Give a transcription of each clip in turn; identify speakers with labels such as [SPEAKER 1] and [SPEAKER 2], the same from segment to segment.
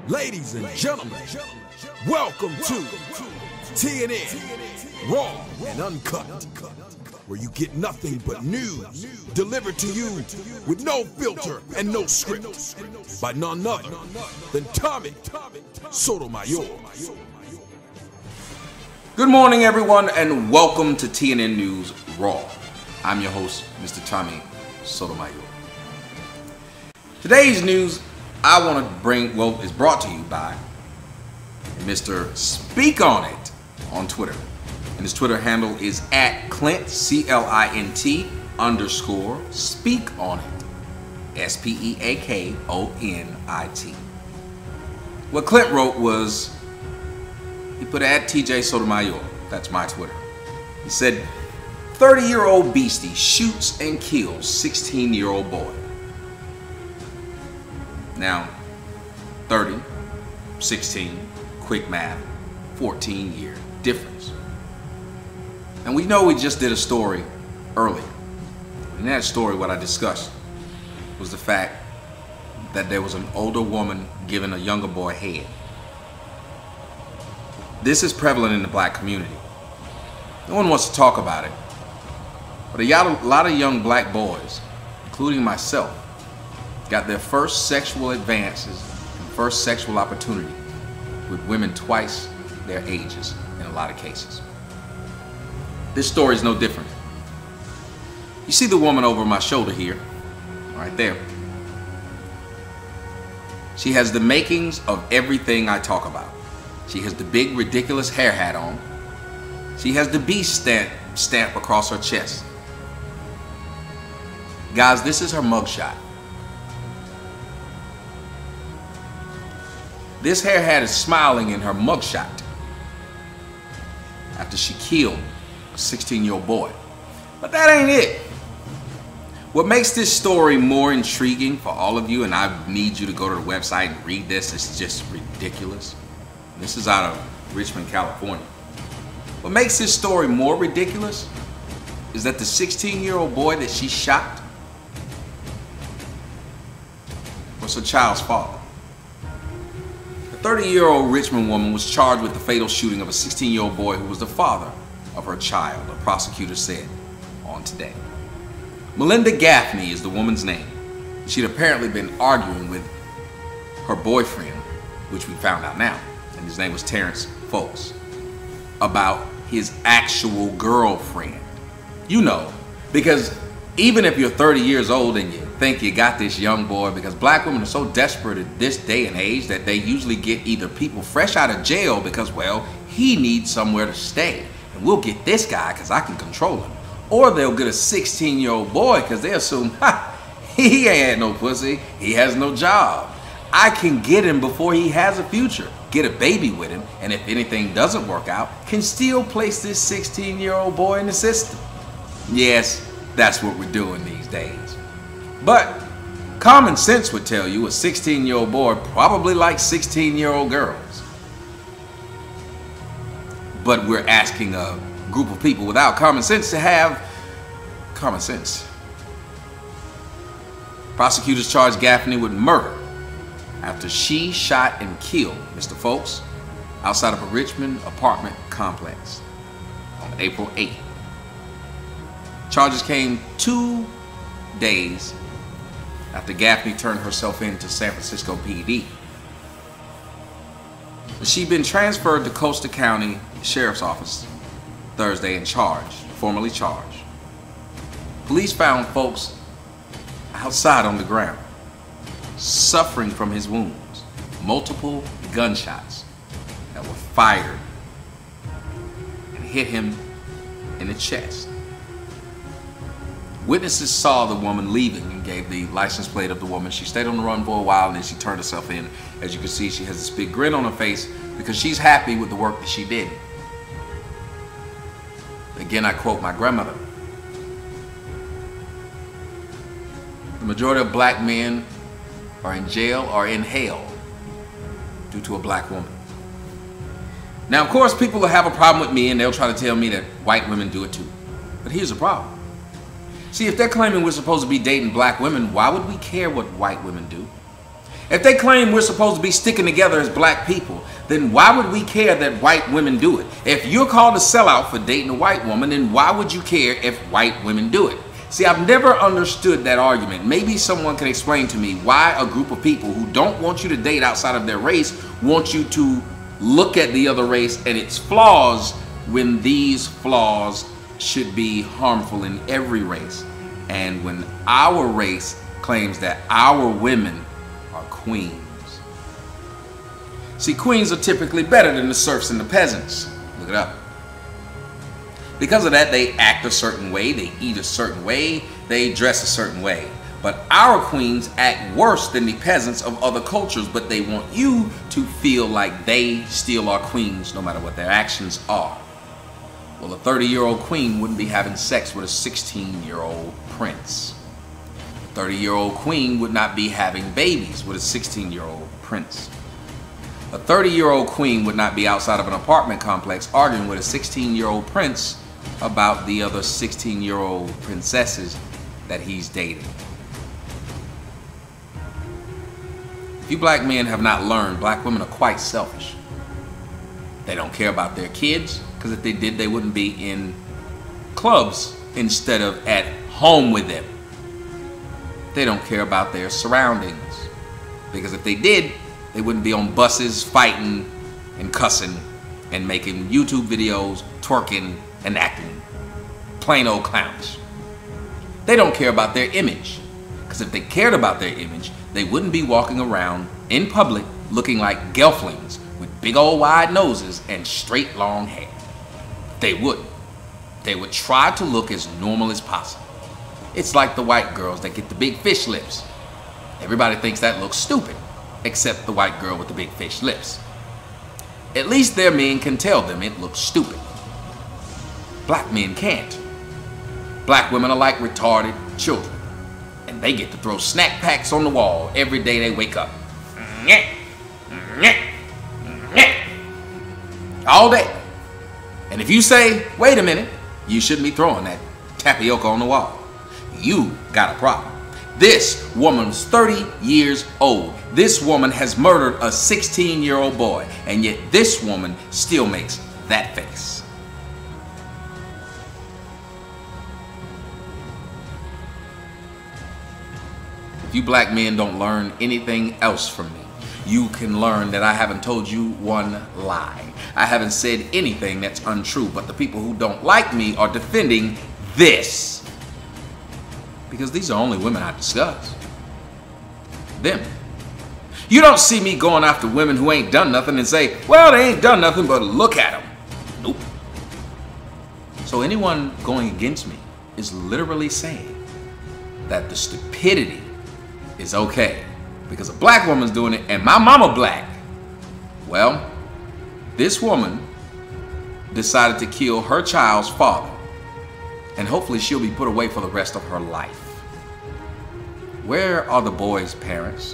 [SPEAKER 1] Ladies and gentlemen, welcome to TNN Raw and Uncut, where you get nothing but news delivered to you with no filter and no script by none other than Tommy Sotomayor.
[SPEAKER 2] Good morning, everyone, and welcome to TNN News Raw. I'm your host, Mr. Tommy Sotomayor. Today's news I want to bring, is brought to you by Mr. Speak On It on Twitter. And his Twitter handle is @Clint, CLINT _ Speak On It, SPEAKONIT. What Clint wrote was, he put @TJ Sotomayor, that's my Twitter. He said, 30-year-old Beastie shoots and kills 16-year-old boy. Now, 30, 16, quick math, 14-year difference. And we know we just did a story earlier. In that story, what I discussed was the fact that there was an older woman giving a younger boy head. This is prevalent in the black community. No one wants to talk about it. But a lot of young black boys, including myself, got their first sexual advances and first sexual opportunity with women twice their ages in a lot of cases. This story is no different. You see the woman over my shoulder here, right there. She has the makings of everything I talk about. She has the big ridiculous hair hat on. She has the Beastie stamp across her chest. Guys, this is her mugshot. This hair hat is smiling in her mugshot after she killed a 16-year-old boy. But that ain't it. What makes this story more intriguing for all of you, and I need you to go to the website and read this, it's just ridiculous. This is out of Richmond, California. What makes this story more ridiculous is that the 16-year-old boy that she shot was her child's father. A 30-year-old Richmond woman was charged with the fatal shooting of a 16-year-old boy who was the father of her child, a prosecutor said on Today. Melinda Gaffney is the woman's name. She'd apparently been arguing with her boyfriend, which we found out now, and his name was Terrence Folks, about his actual girlfriend. You know, because even if you're 30 years old and you think you got this young boy, because black women are so desperate at this day and age that they usually get either people fresh out of jail because, well, he needs somewhere to stay, and we'll get this guy because I can control him. Or they'll get a 16-year-old boy because they assume, he ain't had no pussy, he has no job. I can get him before he has a future, get a baby with him, and if anything doesn't work out, can still place this 16-year-old boy in the system. Yes, that's what we're doing these days. But common sense would tell you a 16-year-old boy probably likes 16-year-old girls. But we're asking a group of people without common sense to have common sense. Prosecutors charged Gaffney with murder after she shot and killed Mr. Folks outside of a Richmond apartment complex on April 8th. Charges came 2 days after Gaffney turned herself in to San Francisco PD. She'd been transferred to Costa County Sheriff's Office Thursday and formally charged. Police found Folks outside on the ground, suffering from his wounds, multiple gunshots that were fired and hit him in the chest. Witnesses saw the woman leaving and gave the license plate of the woman. She stayed on the run for a while and then she turned herself in. As you can see, she has this big grin on her face because she's happy with the work that she did. Again, I quote my grandmother. The majority of black men are in jail or in hell due to a black woman. Now, of course, people will have a problem with me and they'll try to tell me that white women do it too. But here's the problem. See, if they're claiming we're supposed to be dating black women, why would we care what white women do? If they claim we're supposed to be sticking together as black people, then why would we care that white women do it? If you're called a sellout for dating a white woman, then why would you care if white women do it? See, I've never understood that argument. Maybe someone can explain to me why a group of people who don't want you to date outside of their race want you to look at the other race and its flaws when these flaws should be harmful in every race. And when our race claims that our women are queens. See, queens are typically better than the serfs and the peasants. Look it up. Because of that, they act a certain way, they eat a certain way, they dress a certain way. But our queens act worse than the peasants of other cultures, but they want you to feel like they still are queens no matter what their actions are. Well, a 30-year-old queen wouldn't be having sex with a 16-year-old prince. A 30-year-old queen would not be having babies with a 16-year-old prince. A 30-year-old queen would not be outside of an apartment complex arguing with a 16-year-old prince about the other 16-year-old princesses that he's dating. If you black men have not learned, black women are quite selfish. They don't care about their kids, because if they did, they wouldn't be in clubs instead of at home with them. They don't care about their surroundings, because if they did, they wouldn't be on buses fighting and cussing and making YouTube videos, twerking and acting plain old clowns. They don't care about their image, because if they cared about their image, they wouldn't be walking around in public looking like gelflings with big old wide noses and straight long hair. They wouldn't. They would try to look as normal as possible. It's like the white girls that get the big fish lips. Everybody thinks that looks stupid, except the white girl with the big fish lips. At least their men can tell them it looks stupid. Black men can't. Black women are like retarded children, and they get to throw snack packs on the wall every day they wake up. All day. And if you say, wait a minute, you shouldn't be throwing that tapioca on the wall, you got a problem. This woman was 30 years old. This woman has murdered a 16-year-old boy, and yet this woman still makes that face. If you black men don't learn anything else from me, you can learn that I haven't told you one lie. I haven't said anything that's untrue, but the people who don't like me are defending this. Because these are only women I discuss. Them. You don't see me going after women who ain't done nothing and say, well, they ain't done nothing, but look at them. Nope. So anyone going against me is literally saying that the stupidity is okay because a black woman's doing it and my mama black. Well, this woman decided to kill her child's father, and hopefully she'll be put away for the rest of her life. Where are the boy's parents?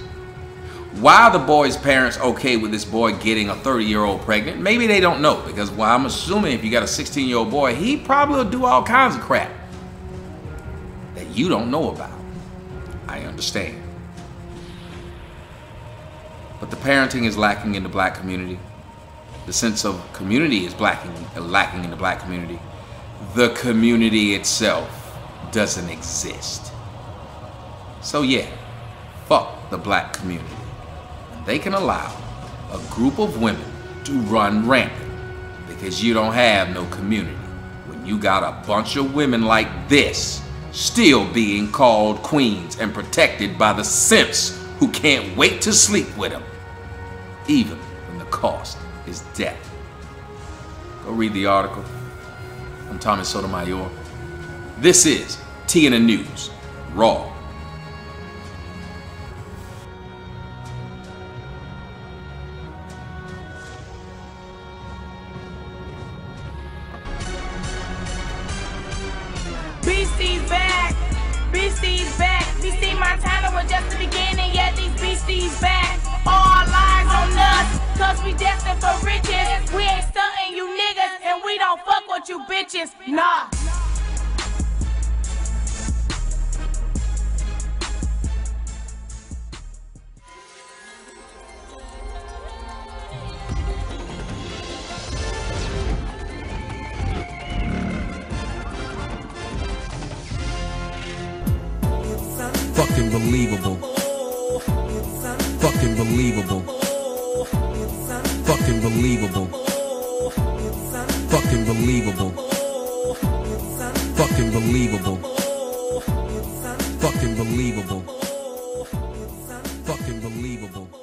[SPEAKER 2] Why are the boy's parents okay with this boy getting a 30-year-old pregnant? Maybe they don't know, because well, I'm assuming if you got a 16-year-old boy, he probably will do all kinds of crap that you don't know about. I understand. But the parenting is lacking in the black community. The sense of community is lacking in the black community. The community itself doesn't exist. So yeah, fuck the black community. They can allow a group of women to run rampant because you don't have no community when you got a bunch of women like this still being called queens and protected by the simps who can't wait to sleep with them, even when the cost is death. Go read the article. I'm Tommy Sotomayor. This is Tea in the News, Raw.
[SPEAKER 3] Beastie's back. Beastie's back. Beastie Montana was just the beginning. Yeah, these Beasties back. All lies on us, cause we destined for riches. We ain't stunting you niggas, and we don't fuck with you bitches. Nah.
[SPEAKER 1] Fucking believable. Fucking believable. Fucking believable. Fucking believable. Fucking believable. Fucking believable. Fucking believable.